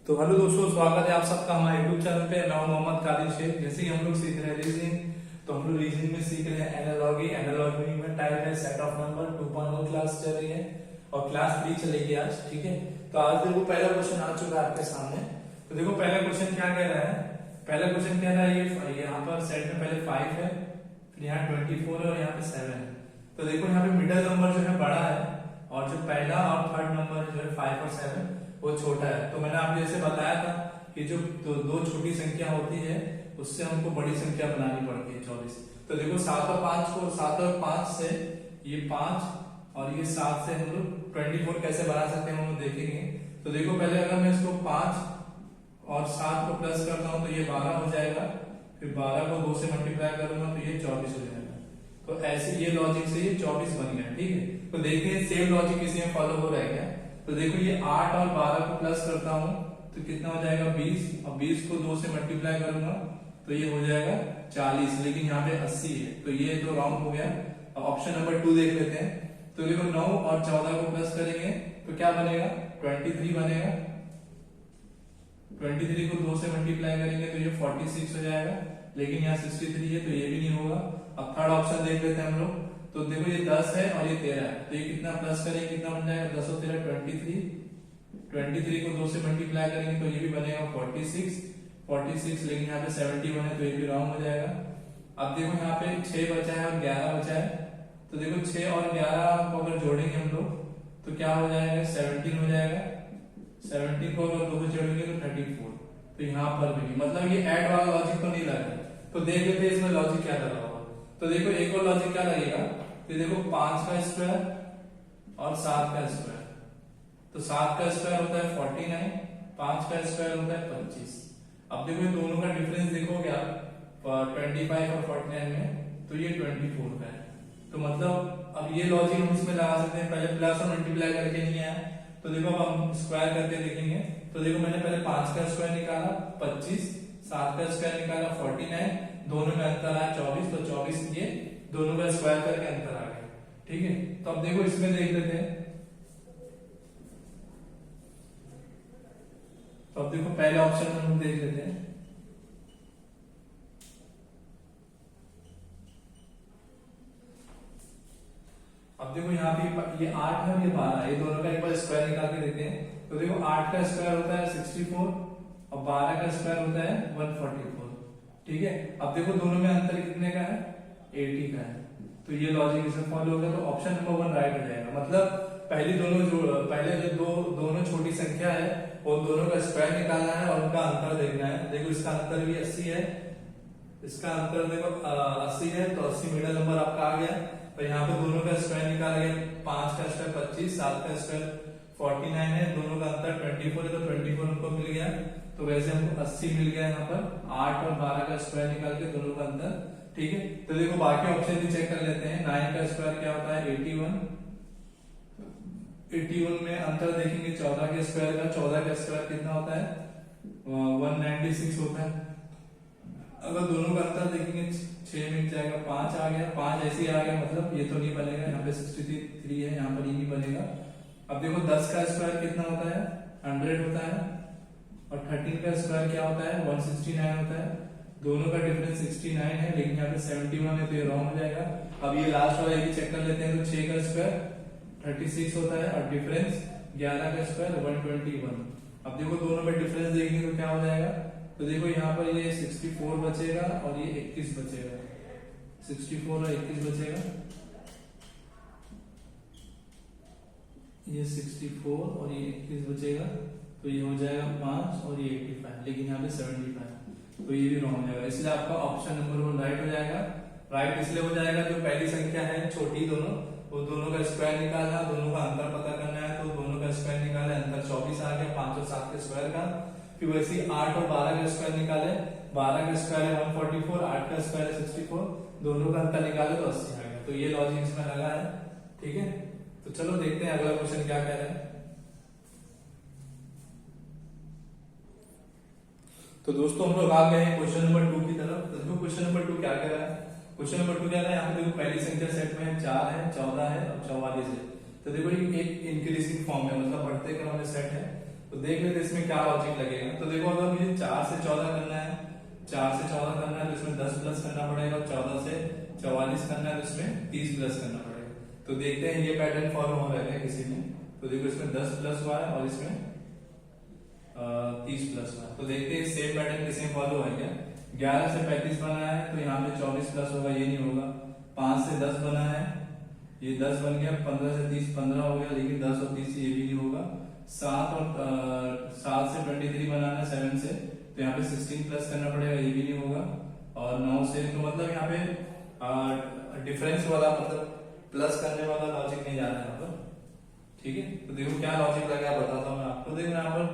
तो हेलो दोस्तों, स्वागत है आप सबका हमारे यूट्यूब चैनल पे। मैं हूं मोहम्मद कादिर शेख। जैसे ही हम लोग सीख रहे हैं रीजनिंग, तो हम लोग रीजनिंग में सीख रहे हैं एनालॉगी। एनालॉगी में टाइप है सेट ऑफ नंबर। 2.0 क्लास चल रही है और क्लास 3 चलेगी आज। ठीक है, तो आज देखो पहला क्वेश्चन आ चुका है आपके सामने। तो देखो पहला क्वेश्चन क्या कह रहा है। पहला क्वेश्चन कह रहा है ये यहाँ पर सेट में पहले 5 है, फिर यहाँ 24 है और यहाँ पे 7 है। तो देखो यहाँ पे मिडिल नंबर जो है बड़ा है और जो पहला और थर्ड नंबर जो है 5 और 7 वो छोटा है। तो मैंने आपको जैसे बताया था कि जो दो छोटी संख्या होती है उससे हमको बड़ी संख्या बनानी पड़ती है 24। तो देखो 7 और 5 को 7 और 5 से ये 5 और ये 7 से हम लोग 24 कैसे बना सकते हैं हम लोग देखेंगे। तो देखो पहले अगर मैं इसको 5 और 7 को प्लस करता हूं तो ये 12 हो जाएगा, फिर 12 को 2 से मल्टीप्लाई करूंगा तो ये 24 हो जाएगा। तो ऐसे ये लॉजिक से ये 24 बन गया। ठीक है, तो देखते हैं सेम लॉजिक किसी में फॉलो हो रहा है क्या। तो देखो ये 8 और 12 को प्लस करता हूं तो कितना हो जाएगा 20, और 20 को 2 से मल्टीप्लाई करूंगा तो ये हो जाएगा 40, लेकिन यहाँ पे 80 है तो ये तो रॉन्ग हो गया। अब ऑप्शन नंबर 2 देख लेते हैं। तो देखो 9 और 14 को प्लस करेंगे तो क्या बनेगा 23 बनेगा। 23 को 2 से मल्टीप्लाई करेंगे तो ये 46 हो जाएगा, लेकिन यहाँ 63 है तो ये भी नहीं होगा। अब थर्ड ऑप्शन देख लेते हैं हम लोग। तो देखो ये 10 है और ये 13 है तो ये कितना प्लस करेंगे कितना बन जाएगा 10 और 13 23 को 2 से मल्टीप्लाई करेंगे तो ये भी बनेगा 46, लेकिन यहाँ पे 71 है तो ये भी रॉन्ग हो जाएगा। अब देखो यहाँ पे 6 बचा है और 11 बचा है। तो देखो 6 और 11 को अगर जोड़ेंगे हम लोग तो क्या हो जाएगा 17 हो जाएगा। 17 को अगर 2 से जोड़ेंगे तो 34। तो यहाँ पर भी मतलब ये ऐड वाला लॉजिक तो नहीं लगा। तो देख लेते हैं इसमें लॉजिक क्या लगा होगा। तो देखो एक और लॉजिक क्या लगेगा। तो देखो 5 का स्क्वायर और 7 का स्क्वायर। तो 7 का स्क्वायर होता है 49, 5 का स्क्वायर होता है 25। अब देखो ये दोनों का डिफरेंस देखोगे आप 25 और 49 में तो ये 24 का है। तो मतलब अब ये लॉजिक हम इसमें लगा सकते हैं। पहले प्लस और मल्टीप्लाई करके नहीं आया तो देखो अब हम स्क्वायर करके देखेंगे। तो देखो मैंने पहले 5 का स्क्वायर निकाला 25, 7 का स्क्वायर निकाला 49, दोनों में अंतर आया 24, तो 24 ये दोनों का स्क्वायर करके अंतर आ गया। ठीक है, तो अब देखो इसमें देख लेते हैं। तो अब देखो पहले ऑप्शन में हम देख लेते हैं। अब देखो यहाँ पे ये 8 है और ये 12 है, ये दोनों का एक बार स्क्वायर निकाल के देखते हैं। तो देखो 8 का स्क्वायर होता है 64 और 12 का स्क्वायर होता है 144। ठीक है, अब देखो दोनों में अंतर कितने का है 80 का है। तो ये लॉजिक इसमें फॉलो होगा। तो ऑप्शन नंबर 1 राइट हो जाएगा। मतलब पहले जो दोनों छोटी संख्या है वो दोनों का स्क्वायर निकालना है और उनका अंतर देखना है। देखो इसका अंतर भी 80 है, इसका अंतर देखो 80 है तो 80 मिडिल नंबर आपका आ गया। तो यहाँ पे दोनों का स्क्वायर निकाला गया। 5 का स्क्वायर 25, 7 का स्क्वायर 49 है, दोनों का अंतर 24 है तो 24 हमको मिल गया। तो वैसे हमको 80 मिल गया यहाँ पर। 8 और 12 का स्क्वायर निकाल के दोनों का अंतर। ठीक है, तो देखो बाकी ऑप्शन भी चेक कर लेते हैं। 9 का स्क्वायर क्या होता है 81 में अंतर देखेंगे 14 के स्क्वायर का। 14 का स्क्वायर कितना होता है 196 होता है। अगर दोनों का अंतर देखेंगे 6 मिल जाएगा, 5 आ गया, 5 ऐसे ही आ गया, मतलब ये तो नहीं बनेगा। यहाँ पे 63 है, यहाँ पर ये नहीं बनेगा। अब देखो 10 का स्क्वायर कितना होता है 100 होता है और 13 का स्क्वायर क्या होता है 169 होता है। दोनों का डिफरेंस 69 है, लेकिन यहाँ पे 71 है तो ये रॉन्ग हो जाएगा। अब ये लास्ट वाला भी चेक कर लेते हैं। तो 6 का स्क्वायर 36 होता है और डिफरेंस 11 का स्क्वायर 121। अब देखो दोनों में डिफरेंस देखेंगे तो क्या हो जाएगा। तो देखो यहाँ पर ये 64 बचेगा और ये 21 बचेगा। 64 और 21 बचेगा, ये 64 और ये 21 बचेगा तो ये हो जाएगा 5 और ये 85, लेकिन यहाँ पे 75 तो ये भी रॉन्ग हो जाएगा। इसलिए आपका ऑप्शन नंबर 1 राइट हो जाएगा। राइट इसलिए हो जाएगा जो पहली संख्या है छोटी दोनों, वो दोनों का स्क्वायर निकालना, दोनों का अंतर पता करना है। तो दोनों का स्क्वायर निकाले, अंतर 24 आ गया 5 और 7 के स्क्वायर का। फिर वैसे ही 8 और 12 का स्क्वायर निकाले, 12 का स्क्वायर है 144, 8 का स्क्वायर है 64, दोनों का अंतर निकाले तो 80 आ गया। तो ये लॉजिक इसमें लगा है। ठीक है, तो चलो देखते हैं अगला क्वेश्चन क्या कह रहा है। तो दोस्तों हम लोग आ गए हैं क्वेश्चन नंबर 2 की तरफ। तो देखो क्वेश्चन नंबर 2 क्या कह रहा है। क्वेश्चन नंबर 2 क्या है, यहाँ पे देखो पहली संख्या सेट में 4 है, 14 है और 44 है। तो देखो ये एक इंक्रीजिंग फॉर्म है, मतलब बढ़ते क्रम में सेट है। तो देख लेते इसमें क्या लॉजिक लगेगा। तो देखो अगर मुझे 4 से 14 करना है, 4 से 14 करना है तो इसमें 10 प्लस करना पड़ेगा, 14 से 44 करना है तो इसमें 30 प्लस करना पड़ेगा। तो देखते हैं ये पैटर्न फॉलो हो रहा है किसी में। तो देखो इसमें 10 प्लस हुआ है और इसमें 30 प्लस हुआ है। तो देखते हैं सेम पैटर्न किसी में फॉलो है क्या। 11 से 35 बना है तो यहाँ पे 24 प्लस होगा, ये नहीं होगा। 5 से 10 बना है, ये 10 बन गया। 15 से 30 15 हो गया, लेकिन 10 और 30 ये भी नहीं होगा। 7 से 23 बनाना है 7 से, तो यहाँ पे 16 प्लस करना पड़ेगा, ये भी नहीं होगा। और 9 से, तो मतलब यहाँ पे डिफरेंस वाला मतलब प्लस करने वाला लॉजिक नहीं जाना है यहाँ पर, ठीक है। तो देखो क्या लॉजिक लगा बताता हूँ मैं आपको। देखो यहाँ पर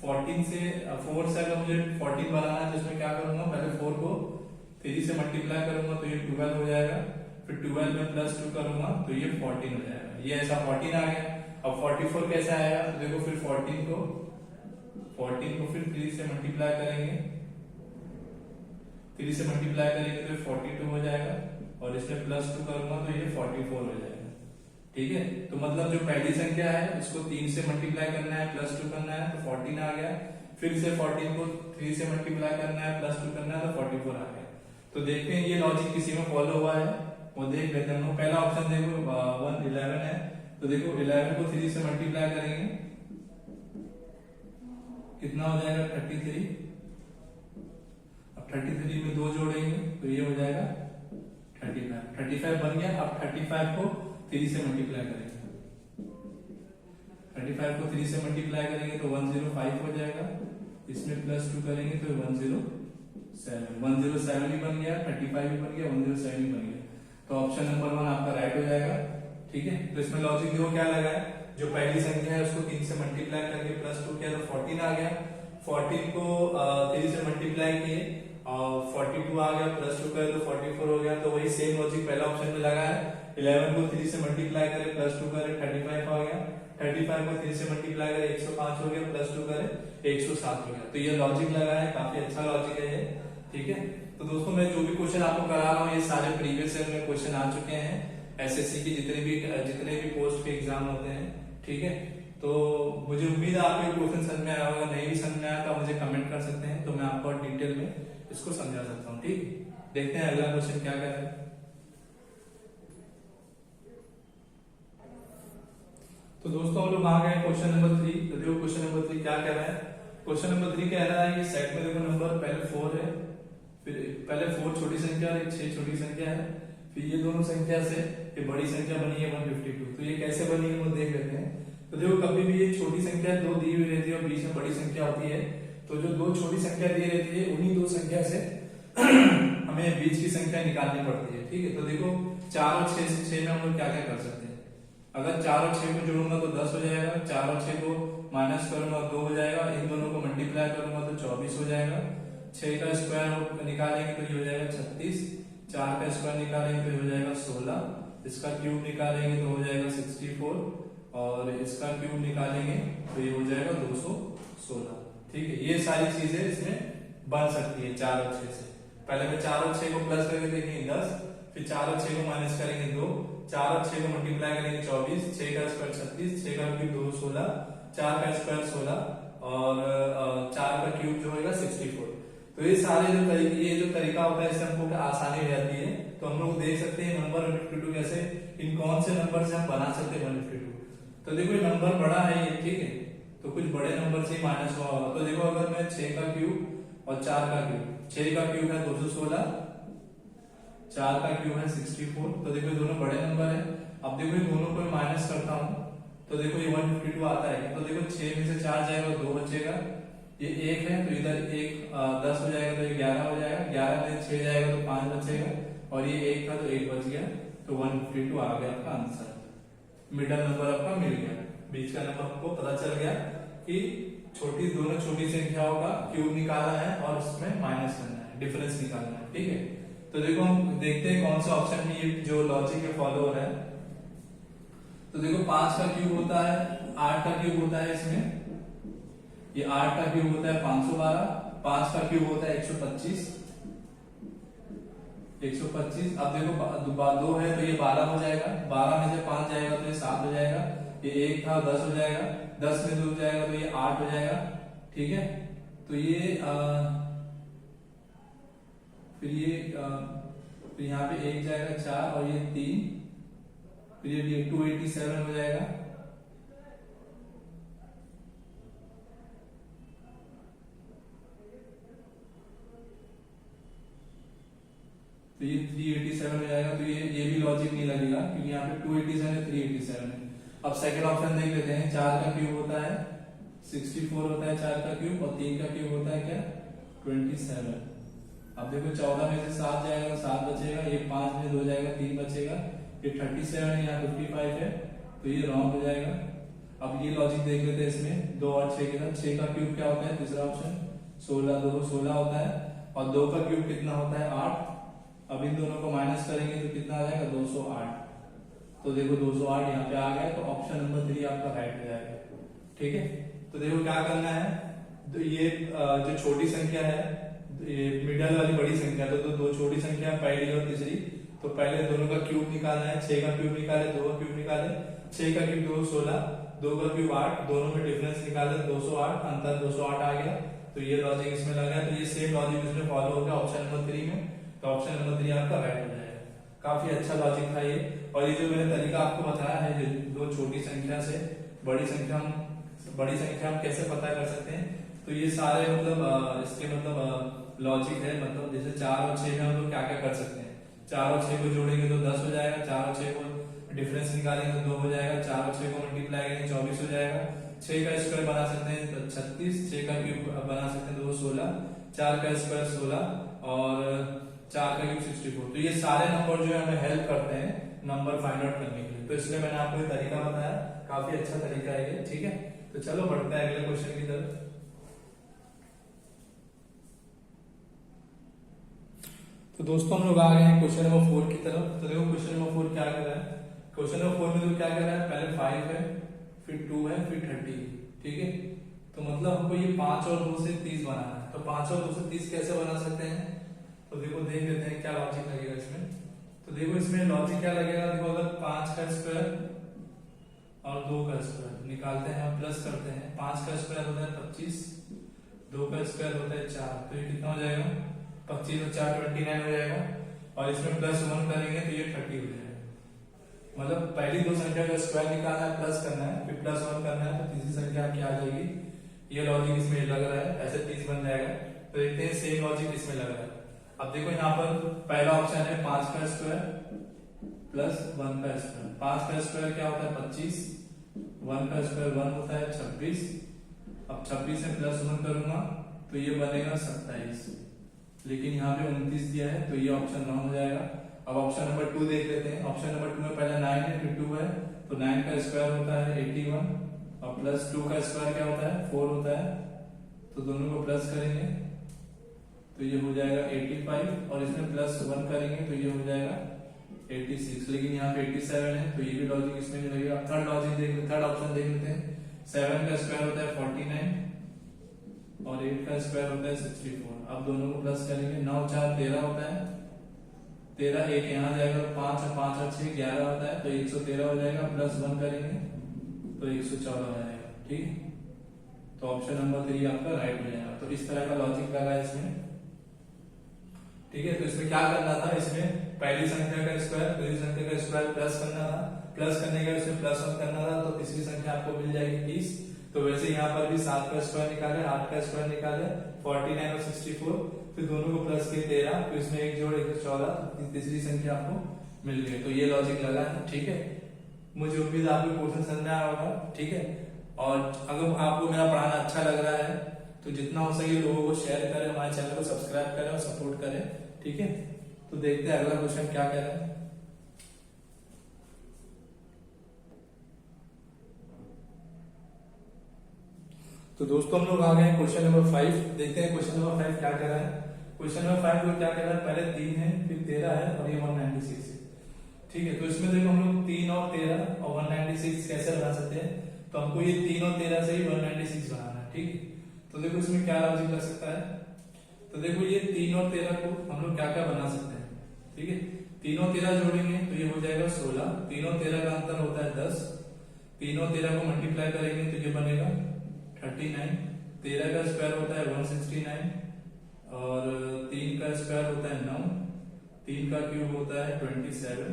14 से 4 से अगर मुझे 14 बनाना है तो इसमें क्या करूंगा, पहले 4 को 3 से मल्टीप्लाई करूंगा तो ये 12 हो जाएगा। फिर 12 में प्लस 2 करूंगा तो ये 14 हो जाएगा। ये ऐसा 14 आ गया। अब 44 कैसे आएगा, तो देखो फिर 14 को फिर 3 से मल्टीप्लाई करेंगे, 3 से मल्टीप्लाई करेंगे तो 42 हो जाएगा। और इसमें प्लस 2 करूंगा तो ये 44 हो जाएगा, ठीक है। तो मतलब जो पहली संख्या है इसको 3 से मल्टीप्लाई करना है, प्लस 2 करना है तो 14 आ गया। फिर से 14 को 3 से मल्टीप्लाई करना है, प्लस 2 करना है तो 44 आ गया। तो देखते हैं ये लॉजिक किसी में फॉलो हुआ है, वो देख लेते हैं। पहला ऑप्शन देखो 1 11 है, तो देखो 11 को 3 से मल्टीप्लाई करेंगे, कितना हो जाएगा 33। अब 33 में 2 जोड़ेंगे तो ये हो जाएगा 35 बन गया। अब 35 को 3 से मल्टीप्लाई करेंगे, 35 को 3 से मल्टीप्लाई करेंगे तो 105 हो जाएगा। इसमें प्लस 2 करेंगे तो 107 भी बन गया, 35 भी बन गया, 107 भी बन गया। तो ऑप्शन नंबर 1 आपका राइट हो जाएगा, ठीक है। तो इसमें लॉजिक देखो क्या लगा है, जो पहली संख्या है उसको 3 से मल्टीप्लाई करके प्लस 2 किया तो 14 आ गया। 14 को 3 से मल्टीप्लाई किए और 42 आ गया, प्लस 2 करे तो 44 हो गया। तो वही सेम लॉजिक पहला ऑप्शन में लगा है। 11 को 3 से मल्टीप्लाई करे, प्लस 2 करे 35 आ गया। 35 को 3 से मल्टीप्लाई करे 105 हो गया, प्लस 2 करे 107 हो गया। तो ये लॉजिक लगा है, काफी अच्छा लॉजिक है ये, ठीक है। तो दोस्तों मैं जो भी क्वेश्चन आपको करा रहा हूँ ये सारे प्रीवियस ईयर में क्वेश्चन आ चुके हैं, एसएससी की जितने भी पोस्ट के एग्जाम होते हैं, ठीक है। तो मुझे उम्मीद है आपको क्वेश्चन समझ में आया होगा। नहीं भी समझ में आया तो मुझे कमेंट कर सकते हैं, तो मैं आपको डिटेल में इसको समझा सकता हूँ, ठीक। देखते हैं अगला क्वेश्चन क्या कह रहा है। तो दोस्तों हम लोग आ गए क्वेश्चन नंबर 3। तो देखो क्वेश्चन नंबर 3 क्या कह रहा है। क्वेश्चन नंबर 3 कह रहा है ये सेट में देखो नंबर पहले 4 है, फिर पहले 4 छोटी संख्या और एक 6 छोटी संख्या है, फिर ये दोनों संख्या से ये बड़ी संख्या बनी है 152। तो ये कैसे बनी है वो देख लेते हैं। तो देखो कभी भी ये छोटी संख्या 2 दी हुई रहती है और बीच में बड़ी संख्या होती है, तो जो 2 छोटी संख्या दी रहती है उन्हीं 2 संख्या से हमें बीच की संख्या निकालनी पड़ती है, ठीक है। तो देखो 4 और 6 से 6 में हम लोग क्या क्या कर सकते हैं। अगर 4 और 6 को जोड़ूंगा तो 10 हो जाएगा, 4 और 6 को माइनस करूंगा 2 हो जाएगा, इन दोनों को मल्टीप्लाई करूंगा तो 24 हो जाएगा। 6 का स्क्वायर निकालेंगे तो ये हो जाएगा 36, 4 का स्क्वायर निकालेंगे तो ये हो जाएगा 16, इसका क्यूब निकालेंगे तो हो जाएगा 64 और इसका क्यूब निकालेंगे तो ये हो जाएगा 216, ठीक है। ये सारी चीजें इसमें बन सकती है 4 और 6 से। पहले मैं 4 और 6 को प्लस करके देखेंगे 10, फिर 4 और 6 को माइनस करेंगे 2, 4 और 6 को मल्टीप्लाई करेंगे 24, 6 का स्क्वायर 36, 6 का क्यूब 216, 4 का स्क्वायर 16 और 4 का क्यूब जो होगा 64। तो ये सारे जो तरीका होता है इससे हमको आसानी हो जाती है। तो हम लोग देख सकते हैं नंबर 152 कैसे, इन कौन से नंबर से हम बना सकते हैं 152। तो देखो ये नंबर बड़ा है ये, ठीक है, तो कुछ बड़े नंबर से माइनस हुआ होगा। तो देखो अगर मैं 6 का क्यूब और 4 का क्यूब, 6 का क्यूब है 216, 4 का क्यूब है 64, तो देखो दोनों बड़े नंबर है। अब देखो ये दोनों को माइनस करता हूं तो देखो ये 152 आता है। तो देखो 6 में से 4 जाएगा 2 बचेगा, ये 1 है तो इधर 1 10 हो जाएगा तो ये 11 हो जाएगा, 11 में 6 जाएगा तो 5 बचेगा और ये 1 था तो 1 बच गया, तो 152 आ गया आपका आंसर। मिडल नंबर आपका मिल गया, बीच का नंबर आपको पता चल गया कि दोनों छोटी संख्याओं का क्यूब निकाला है और उसमें माइनस करना है, डिफरेंस निकालना है, ठीक है। तो देखो हम देखते हैं कौन सा ऑप्शन में ये जो लॉजिक है फॉलो हो रहा है। तो देखो 5 का क्यूब होता है, 8 का क्यूब होता है, इसमें ये 8 का क्यूब होता है 512, 5 का क्यूब होता है 125, 125। अब देखो दो है तो ये 12 हो जाएगा, 12 में से 5 जाएगा तो ये 7 हो जाएगा, ये 1 था 10 हो जाएगा, 10 में 2 जाएगा तो ये 8 हो जाएगा। ठीक है, तो ये फिर यहाँ पे 1 जाएगा 4 और ये 3, फिर ये 287 हो जाएगा। तो ये 387 हो जाएगा। तो ये भी लॉजिक नहीं लगेगा क्योंकि यहाँ पे 287 है, 387 है। अब सेकंड ऑप्शन देख लेते हैं। 4 का क्यूब होता है 64 होता है 4 का क्यूब, और 3 का क्यूब होता है क्या 27। अब देखो 14 में से 7 जाएगा तो 7 बचेगा, ये 5 में 2 जाएगा 3 बचेगा, ये 37 है, यहाँ 55 है, तो ये रॉन्ग हो जाएगा। अब ये लॉजिक देख लेते हैं इसमें 2 और 6 के साथ। 6 का क्यूब क्या होता है, तीसरा ऑप्शन 16, 2 16 होता है, और 2 का क्यूब कितना होता है 8। अब इन दोनों को माइनस करेंगे तो कितना आ जाएगा 208। तो देखो 208 यहाँ पे आ गया, तो ऑप्शन नंबर 3 आपका राइट हो जाएगा। ठीक है, तो देखो क्या करना है, तो ये जो छोटी संख्या है, ये मिडल वाली बड़ी संख्या, तो दो छोटी संख्या पहली और तीसरी, तो पहले दोनों का क्यूब निकालना है। 6 का क्यूब निकाले, 2 का क्यूब निकाले, 6 का क्यूब 2 16, 2 का क्यूब 8, दोनों में डिफरेंस निकाले 208, अंतर 208 आ गया। तो ये लॉजिक इसमें लगा, तो ये सेम लॉजिक इसमें फॉलो हो गया ऑप्शन नंबर 3 में, तो ऑप्शन नंबर 3 आपका राइट हो जाएगा। काफी अच्छा लॉजिक था ये। और ये जो मैंने तरीका आपको बताया है, दो छोटी संख्या से बड़ी संख्या हम कैसे पता कर सकते हैं, तो ये सारे मतलब इसके मतलब लॉजिक है। मतलब जैसे 4 और 6 में हम लोग क्या क्या कर सकते हैं, 4 और 6 को जोड़ेंगे तो 10 हो जाएगा, 4 और 6 को डिफरेंस निकालेंगे तो 2 हो जाएगा, 4 और 6 को मल्टीप्लाई करेंगे 24 हो जाएगा, 6 का स्क्वायर बना सकते हैं तो 36, 6 का क्यूब बना सकते हैं तो 16, 4 का स्क्वायर 16 और 4 का क्यूब 64। तो ये सारे नंबर जो है हमें हेल्प करते हैं नंबर फाइंड आउट करने के लिए, तो इसलिए मैंने आपको ये तरीका बताया, काफी अच्छा तरीका है ये। ठीक है, तो चलो बढ़ते हैं अगले क्वेश्चन की तरफ। तो दोस्तों हम लोग आ गए हैं क्वेश्चन नंबर 4 की तरफ। तो देखो क्वेश्चन नंबर 4 क्या कर रहा है, क्वेश्चन नंबर 4 में तो क्या कर रहा है, पहले 5 है, फिर 2 है, फिर 30। ठीक है, तो मतलब हमको ये 5 और 2 से 30 बनाना है। तो 5 और 2 से 30 कैसे बना सकते हैं, तो देखो देख लेते हैं क्या लॉजिक लगेगा इसमें। तो देखो इसमें लॉजिक क्या लगेगा, देखो अगर 5 का स्क्वायर और 2 का स्क्वायर निकालते हैं और प्लस करते हैं, 5 का स्क्वायर होता है 25, 2 का स्क्वायर होता है 4, तो ये कितना हो जाएगा 25 और 4 29 हो जाएगा, और इसमें प्लस 1 करेंगे तो ये 30 हो जाएगा। मतलब पहली दो संख्या का स्क्वायर निकालना है, प्लस करना है, फिर प्लस 1 करना है, तो तीसरी संख्या क्या आ जाएगी। ये लॉजिक इसमें लग रहा है, ऐसे 30 बन जाएगा। तो देखते हैं सेम लॉजिक इसमें लग रहा है। अब देखो यहाँ पर पहला ऑप्शन है 5 का स्क्वायर प्लस 1 का स्क्वायर। 5 का स्क्वायर क्या होता है 25, 1 का स्क्वायर 1 होता है 26। अब 26 से प्लस 1 करूंगा तो ये बनेगा 27, लेकिन यहाँ पे 29 दिया है, तो ये ऑप्शन रॉन्ग हो जाएगा। अब ऑप्शन नंबर 2 देख लेते हैं। ऑप्शन नंबर 2 में पहले 9 है, फिर 2 है, तो 9 का स्क्वायर होता है 81, और प्लस 2 का स्क्वायर क्या होता है 4 होता है, तो दोनों को प्लस करेंगे तो ये हो जाएगा 85, और इसमें प्लस 1 करेंगे तो ये हो जाएगा 86, लेकिन यहाँ पे 87 है, तो ये भी लॉजिक इसमें नहीं लगेगा। थर्ड ऑप्शन देख लेते हैं। 7 का स्क्वायर होता है 49, और 8 का स्क्वायर होता है 64। अब दोनों को प्लस करेंगे, 9 4 13 होता है, 13 एक यहाँ जाएगा, 5 और 5 और 6 11 होता है, तो 113 हो जाएगा, प्लस 1 करेंगे तो 114 हो जाएगा। ठीक, तो ऑप्शन नंबर 3 आपका राइट हो जाएगा। तो इस तरह का लॉजिक लगा इसमें। ठीक है, तो इसमें क्या करना था, इसमें पहली संख्या का स्क्वायर दूसरी संख्या का स्क्वायर प्लस करना था, प्लस करने के बाद इसमें प्लस 1 करना था, तो तीसरी संख्या आपको मिल जाएगी 30। तो वैसे यहाँ पर भी 7 का स्क्वायर निकाले, 8 का स्क्वायर निकाले, 49 और 64, फिर दोनों को प्लस किए 13, फिर इसमें एक जोड़ 114, तीसरी संख्या आपको मिल गई। तो ये लॉजिक लगा है। ठीक है, मुझे उम्मीद है आपको क्वेश्चन समझ में आया होगा। ठीक है, और अगर आपको मेरा पढ़ाना अच्छा लग रहा है तो जितना हो सके लोगों को शेयर करें, हमारे चैनल को सब्सक्राइब करें और सपोर्ट करें। ठीक है, तो देखते हैं अगला क्वेश्चन क्या कह रहा है। तो दोस्तों हम लोग आ गए हैं क्वेश्चन नंबर 5। देखते हैं क्वेश्चन नंबर 5 क्या कह रहा है। क्वेश्चन नंबर 5 में क्या कह रहा है, पहले 3 है, फिर 13 है, और ये 196 है। ठीक है, तो इसमें देखो हम लोग 3 और 13 और 196 कैसे बना सकते हैं, तो हमको ये 3 और 13 से ही 196 बनाना है। ठीक है, तो देखो इसमें क्या लॉजिक लग सकता है। तो देखो ये 3 और 13 को हम लोग क्या क्या बना सकते हैं, ठीक है, तीनों 13 जोड़ेंगे तो ये हो जाएगा 16, तीनों 13 का अंतर होता है 10, तीनों 13 को मल्टीप्लाई करेंगे तो ये बनेगा 39, 13 का स्क्वायर होता है 169 और 3 का स्क्वायर होता है 9, 3 का क्यूब होता है 27,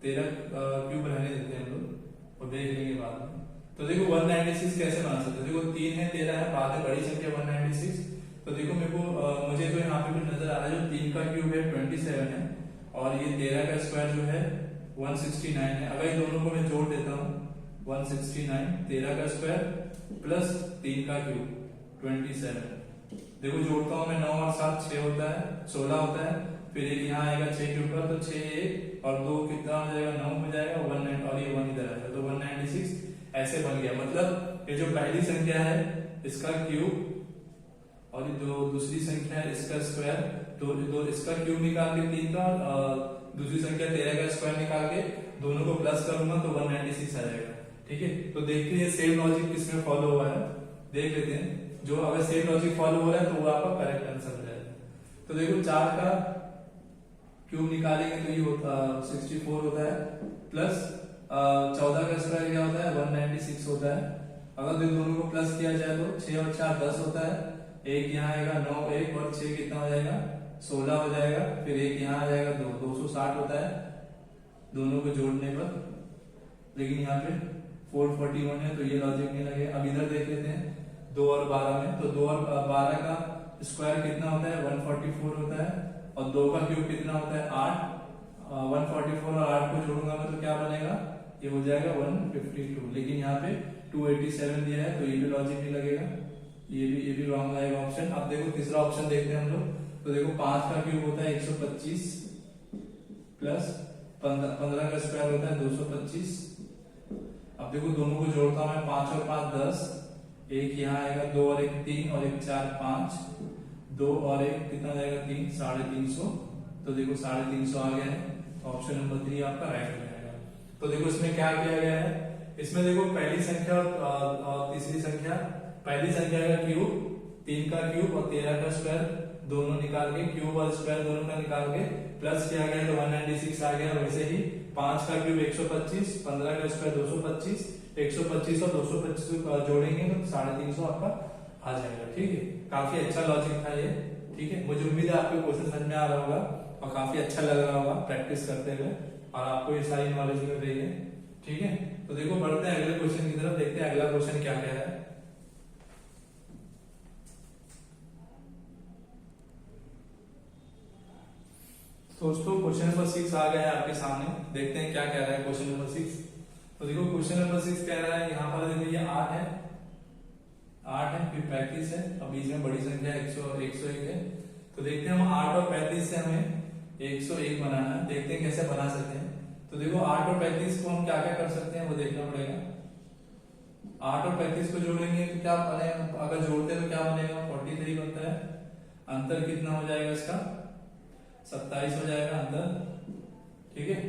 13 क्यूब रहने देते हैं हम लोग और देख लेंगे बाद में। तो देखो 196 कैसे बना सकते हैं, देखो 3 है 13 है, बाद में बड़ी संख्या 196। तो देखो मेरे को मुझे तो यहाँ पे कुछ नजर आ रहा है, जो 3 का क्यूब है 27 है और ये 13 का स्क्वायर जो है 169 है। अगर इन दोनों को मैं जोड़ देता हूँ 169, 13 का स्क्वायर प्लस 3 का क्यूब 27, देखो जोड़ता हूँ मैं 9 और 7 6 होता है 16 होता है, फिर एक यहाँ आएगा 6 के ऊपर तो 6 1 और 2 कितना हो जाएगा 9 हो जाएगा 19 और ये 1 इधर आएगा तो 196 ऐसे बन गया। मतलब ये जो पहली संख्या है इसका क्यूब और ये जो दूसरी संख्या है इसका स्क्वायर, तो इसका क्यूब निकाल के 3 का दूसरी संख्या 13 का स्क्वायर निकाल के दोनों को प्लस करूंगा तो 196 आ जाएगा। ठीक है, तो देखते हैं सेम लॉजिक किसमें फॉलो हुआ है, देख लेते हैं। जो अगर सेम लॉजिक फॉलो हो रहा है तो वो आपका करेक्ट आंसर हो जाएगा। तो देखो 4 का क्यूब निकालेंगे तो ये होता 64 होता है प्लस 14 का स्क्वायर क्या होता है 196 होता है। अगर दोनों को प्लस किया जाए तो 6 और 4 10 होता है, एक यहाँ आएगा 9 1 और 6 कितना हो जाएगा 16 हो जाएगा, फिर एक यहाँ आ जाएगा 260 होता है दोनों को जोड़ने पर, लेकिन यहाँ पे 441 है तो ये लॉजिक नहीं लगेगा। अब इधर देख लेते हैं 2 और 12 में, तो 2 और 12 का स्क्वायर कितना होता है 144 होता है और 2 का क्यूब कितना होता है 8, 144 और 8 को जोड़ूंगा मैं तो क्या बनेगा ये हो जाएगा 152, लेकिन यहाँ पे 287 दिया है तो ये भी लॉजिक नहीं लगेगा, ये भी रॉन्ग आएगा ऑप्शन। अब देखो तीसरा ऑप्शन देखते हैं हम लोग, तो देखो 5 का क्यूब होता है 125 प्लस 15 का स्क्वायर होता है 225। अब देखो दोनों को जोड़ता हूं मैं 5 और 5 10, एक यहाँ आएगा 2 और 1 3 और 1 4 5, 2 और 1 कितना जाएगा 3 350, तो देखो 350 आ गया है, ऑप्शन नंबर 3 आपका राइट हो जाएगा। तो देखो इसमें क्या किया गया है, इसमें देखो पहली संख्या और तीसरी संख्या, पहली संख्या का क्यूब 3 का क्यूब और 13 का स्क्वायर दोनों निकाल के, क्यूब और स्क्वायर दोनों का निकाल के प्लस किया गया तो 196 आ गया। वैसे ही 5 का क्यूब 125, 15 का स्क्वायर 225, 125 और 225 जोड़ेंगे तो 350 आपका आ जाएगा। ठीक है, काफी अच्छा लॉजिक था ये। ठीक है, मुझे उम्मीद है आपको क्वेश्चन समझ में आ रहा होगा और काफी अच्छा लग रहा होगा प्रैक्टिस करते हुए और आपको ये सारी नॉलेज मिल रही है। ठीक है, तो देखो बढ़ते हैं अगले क्वेश्चन की तरफ, देखते हैं अगला क्वेश्चन क्या कह रहा है। दोस्तों क्वेश्चन नंबर 6 आ गया है आपके सामने, देखते हैं क्या कह रहा है क्वेश्चन नंबर 6। तो देखो क्वेश्चन नंबर 6 कह रहा है, यहाँ पर देखो ये 8 है फिर 35 है और बीच में बड़ी संख्या 101 है। तो देखते हैं हम 8 और 35 से हमें 101 बनाना है, देखते हैं कैसे बना सकते हैं। तो देखो 8 और 35 को हम क्या क्या कर सकते हैं वो देखना पड़ेगा। 8 और 35 को जोड़ेंगे तो क्या बनेगा, अगर जोड़ते हैं तो क्या बनेगा 43 बनता है, अंतर कितना हो जाएगा इसका 27 हो जाएगा अंतर। ठीक है,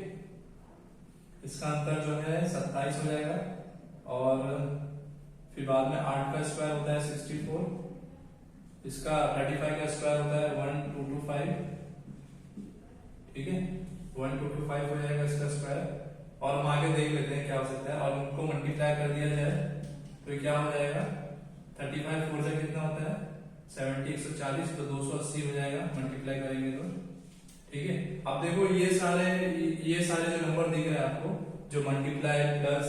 इसका अंतर जो है 27 हो जाएगा और फिर बाद में 8 का स्क्वायर होता है 64, इसका 35 का स्क्वायर होता है 1225। ठीक है, 1225 हो जाएगा इसका स्क्वायर और हम आगे देख लेते हैं क्या हो सकता है और उनको मल्टीप्लाई कर दिया जाए तो क्या हो जाएगा 35 4 से कितना होता है 70, 140 तो 280 हो जाएगा मल्टीप्लाई करेंगे तो। ठीक है, अब देखो ये सारे जो नंबर दिख रहे हैं आपको, जो मल्टीप्लाई प्लस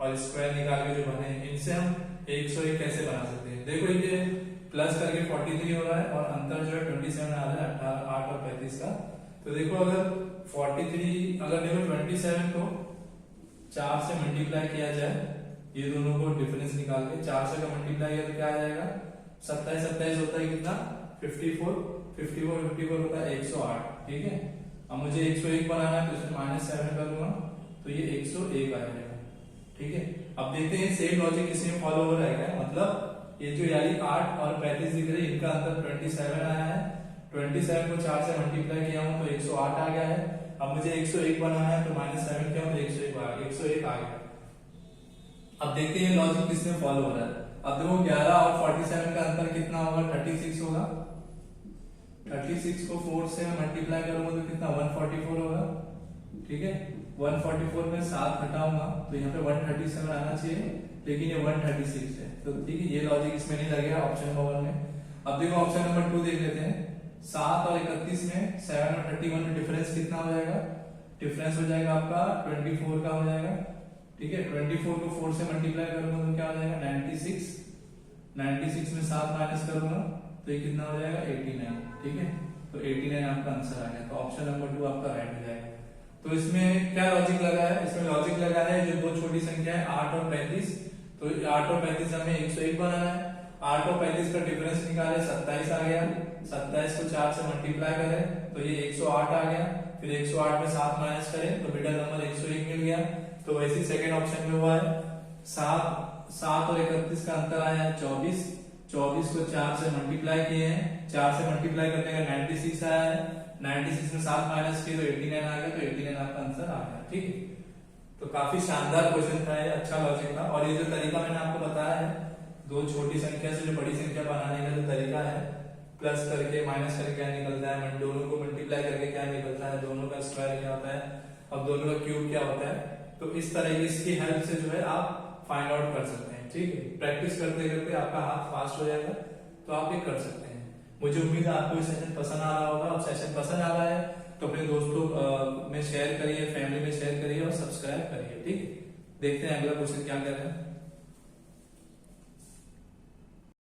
और स्क्वायर निकाल के जो बने, इनसे हम 101 कैसे बना सकते हैं। देखो ये प्लस करके 43 हो रहा है और अंतर जो है 27 आ रहा है 8 और 35 का। तो देखो अगर 43 अगर देखो 27 को 4 से मल्टीप्लाई किया जाए, ये दोनों को डिफरेंस निकाल के 4 से अगर मल्टीप्लाई किया तो क्या आ जाएगा 27 होता है कितना 54 होता है 108। ठीक है, अब मुझे 101 बनाना है तो इसमें -7 करूंगा तो ये 101 आ जाएगा। ठीक है, अब देखते हैं सेम लॉजिक किसमें फॉलो हो रहा है क्या, मतलब ये जो यानी 8 और 35 दिख रही है इनका अंतर 27 आया है, 27 को 4 से मल्टीप्लाई किया हूं तो 108 आ गया है। अब मुझे 101 बनाना है तो -7 किया हूं तो 101 आ गया। अब देखते हैं लॉजिक किसमें फॉलो हो रहा है। अब देखो 11 और 47 का अंतर कितना होगा 36 होगा, 36 को 4 से मल्टीप्लाई करूंगा तो कितना 144 होगा, ठीक है। 144 में 7 घटाऊंगा तो यहाँ पे 137 आना चाहिए, लेकिन ये 136 है, तो ठीक है, ये लॉजिक इसमें नहीं लगेगा ऑप्शन नंबर 1 में। अब देखो ऑप्शन नंबर 2 देख लेते हैं। 7 और 31 में 7 और 31 में डिफरेंस कितना हो जाएगा, डिफरेंस हो जाएगा आपका 24 का हो जाएगा, ठीक है। 24 को 4 से मल्टीप्लाई करूंगा तो क्या हो जाएगा 96, 96 में 7 माइनस करूंगा तो ये कितना हो जाएगा 89, ठीक है। तो 89 आपका आंसर आ गया, तो ऑप्शन नंबर 2 आपका राइट हो जाएगा। तो इसमें क्या लॉजिक लगा है, इसमें लॉजिक लगा है जो दो छोटी संख्या है 8 और 35, तो 8 और 35 हमें 101 बनाना है। 8 और 35 का डिफरेंस निकाले 27 आ गया, 27 को 4 से मल्टीप्लाई करें तो ये 108 आ गया, फिर 108 में 7 माइनस करें तो मिडिल नंबर 101 मिल गया। तो वैसे सेकंड ऑप्शन में हुआ है 7 और 31 का अंतर आया है 24, 24 को 4 से मल्टीप्लाई किए हैं, 4 से मल्टीप्लाई करने का 96 आया है, 96 में 7 माइनस किए तो 89 आ गया, तो 89 आपका आंसर आ गया, ठीक है। तो काफी शानदार क्वेश्चन था ये, अच्छा लॉजिक था। और ये जो तरीका मैंने आपको बताया है, दो छोटी संख्या से जो बड़ी संख्या बनाने का जो तरीका है, प्लस करके माइनस करके क्या निकलता है, दोनों को मल्टीप्लाई करके क्या निकलता है, दोनों का स्क्वायर क्या होता है, अब दोनों का क्यूब क्या होता है, तो इस तरह इसकी हेल्प से जो है आप फाइंड आउट कर सकते हैं, ठीक है। प्रैक्टिस करते करते आपका हाथ फास्ट हो जाएगा, तो आप ये कर सकते हैं। मुझे उम्मीद है आपको ये सेशन पसंद आ रहा होगा, और सेशन पसंद आ रहा है तो अपने दोस्तों में शेयर करिए, फैमिली में शेयर करिए और सब्सक्राइब करिए, ठीक है। देखते हैं अगला क्वेश्चन क्या कर रहे हैं।